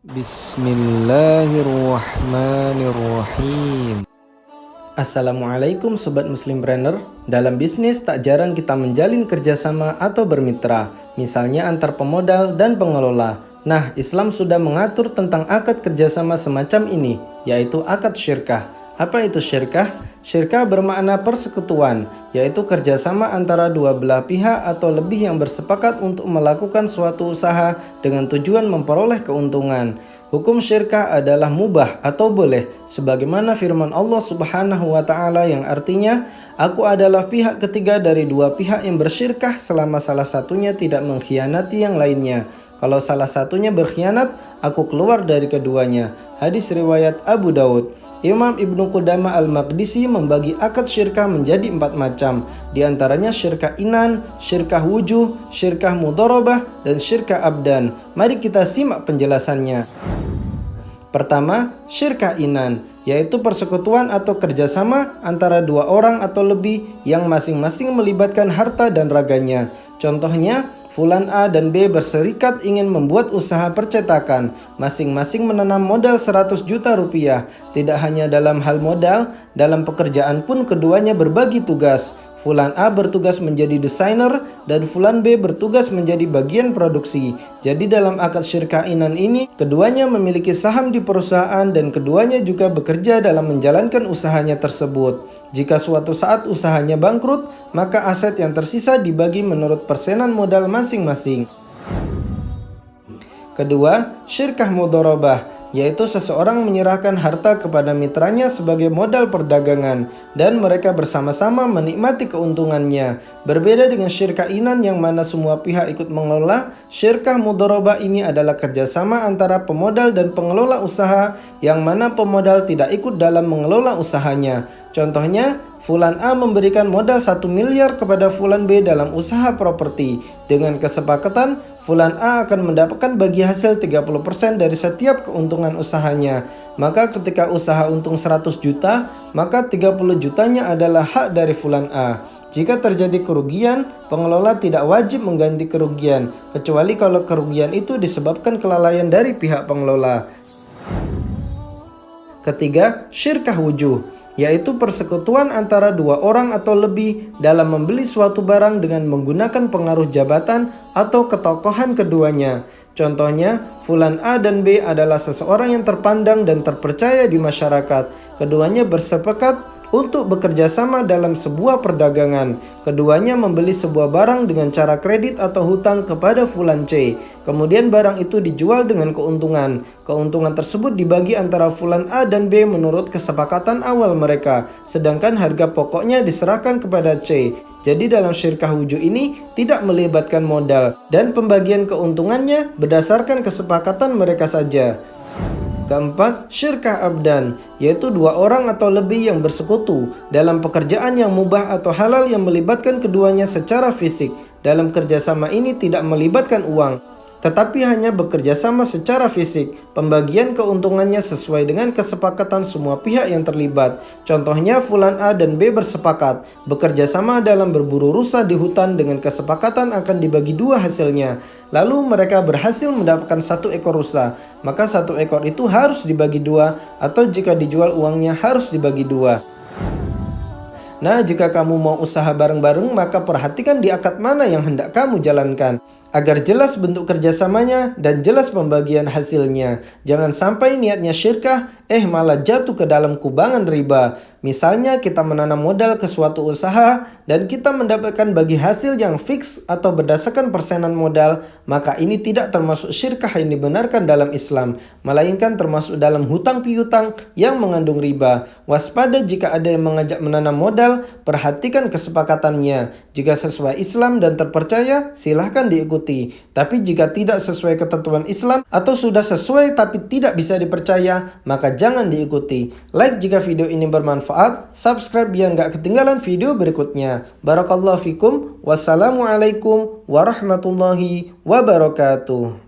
Bismillahirrahmanirrahim. Assalamualaikum Sobat Muslimpreneur. Dalam bisnis tak jarang kita menjalin kerjasama atau bermitra, misalnya antar pemodal dan pengelola. Nah, Islam sudah mengatur tentang akad kerjasama semacam ini, yaitu akad syirkah. Apa itu syirkah? Syirkah bermakna persekutuan, yaitu kerjasama antara dua belah pihak atau lebih yang bersepakat untuk melakukan suatu usaha dengan tujuan memperoleh keuntungan. Hukum syirkah adalah mubah atau boleh, sebagaimana firman Allah Subhanahu wa Ta'ala yang artinya, "Aku adalah pihak ketiga dari dua pihak yang bersyirkah selama salah satunya tidak mengkhianati yang lainnya. Kalau salah satunya berkhianat, aku keluar dari keduanya." Hadis riwayat Abu Daud. Imam Ibnu Qudamah Al-Maqdisi membagi akad syirkah menjadi 4 macam. Di antaranya syirkah inan, syirkah wujuh, syirkah mudharabah, dan syirkah abdan. Mari kita simak penjelasannya. Pertama, syirkah inan, yaitu persekutuan atau kerjasama antara dua orang atau lebih yang masing-masing melibatkan harta dan raganya. Contohnya, Fulan A dan B berserikat ingin membuat usaha percetakan. Masing-masing menanam modal 100 juta rupiah. Tidak hanya dalam hal modal, dalam pekerjaan pun keduanya berbagi tugas. Fulan A bertugas menjadi desainer dan Fulan B bertugas menjadi bagian produksi. Jadi dalam akad syirkah inan ini, keduanya memiliki saham di perusahaan dan keduanya juga bekerja dalam menjalankan usahanya tersebut. Jika suatu saat usahanya bangkrut, maka aset yang tersisa dibagi menurut persenan modal masing-masing. Kedua, syirkah mudharabah, yaitu seseorang menyerahkan harta kepada mitranya sebagai modal perdagangan dan mereka bersama-sama menikmati keuntungannya. Berbeda dengan syirkah inan yang mana semua pihak ikut mengelola, syirkah mudharabah ini adalah kerjasama antara pemodal dan pengelola usaha yang mana pemodal tidak ikut dalam mengelola usahanya. Contohnya, Fulan A memberikan modal 1 miliar kepada Fulan B dalam usaha properti. Dengan kesepakatan, Fulan A akan mendapatkan bagi hasil 30% dari setiap keuntungan usahanya. Maka ketika usaha untung 100 juta, maka 30 jutanya adalah hak dari Fulan A. Jika terjadi kerugian, pengelola tidak wajib mengganti kerugian, kecuali kalau kerugian itu disebabkan kelalaian dari pihak pengelola. Ketiga, syirkah wujuh, yaitu persekutuan antara dua orang atau lebih dalam membeli suatu barang dengan menggunakan pengaruh jabatan atau ketokohan keduanya. Contohnya, Fulan A dan B adalah seseorang yang terpandang dan terpercaya di masyarakat. Keduanya bersepakat untuk bekerja sama dalam sebuah perdagangan. Keduanya membeli sebuah barang dengan cara kredit atau hutang kepada Fulan C. Kemudian barang itu dijual dengan keuntungan. Keuntungan tersebut dibagi antara Fulan A dan B menurut kesepakatan awal mereka, sedangkan harga pokoknya diserahkan kepada C. Jadi dalam syirkah wujuh ini tidak melibatkan modal dan pembagian keuntungannya berdasarkan kesepakatan mereka saja. Keempat, syirkah abdan, yaitu dua orang atau lebih yang bersekutu dalam pekerjaan yang mubah atau halal yang melibatkan keduanya secara fisik. Dalam kerjasama ini tidak melibatkan uang, tetapi hanya bekerja sama secara fisik. Pembagian keuntungannya sesuai dengan kesepakatan semua pihak yang terlibat. Contohnya, Fulan A dan B bersepakat bekerja sama dalam berburu rusa di hutan dengan kesepakatan akan dibagi dua hasilnya. Lalu mereka berhasil mendapatkan 1 ekor rusa, maka 1 ekor itu harus dibagi dua, atau jika dijual uangnya harus dibagi dua. Nah, jika kamu mau usaha bareng-bareng, maka perhatikan di akad mana yang hendak kamu jalankan, agar jelas bentuk kerjasamanya dan jelas pembagian hasilnya. Jangan sampai niatnya syirkah, malah jatuh ke dalam kubangan riba. Misalnya kita menanam modal ke suatu usaha dan kita mendapatkan bagi hasil yang fix atau berdasarkan persenan modal, maka ini tidak termasuk syirkah yang dibenarkan dalam Islam, melainkan termasuk dalam hutang piutang yang mengandung riba. Waspada jika ada yang mengajak menanam modal, perhatikan kesepakatannya. Jika sesuai Islam dan terpercaya, silahkan diikuti. Tapi jika tidak sesuai ketentuan Islam atau sudah sesuai tapi tidak bisa dipercaya, maka jangan diikuti. Like jika video ini bermanfaat, subscribe biar nggak ketinggalan video berikutnya. Barakallahu fikum. Wassalamualaikum warahmatullahi wabarakatuh.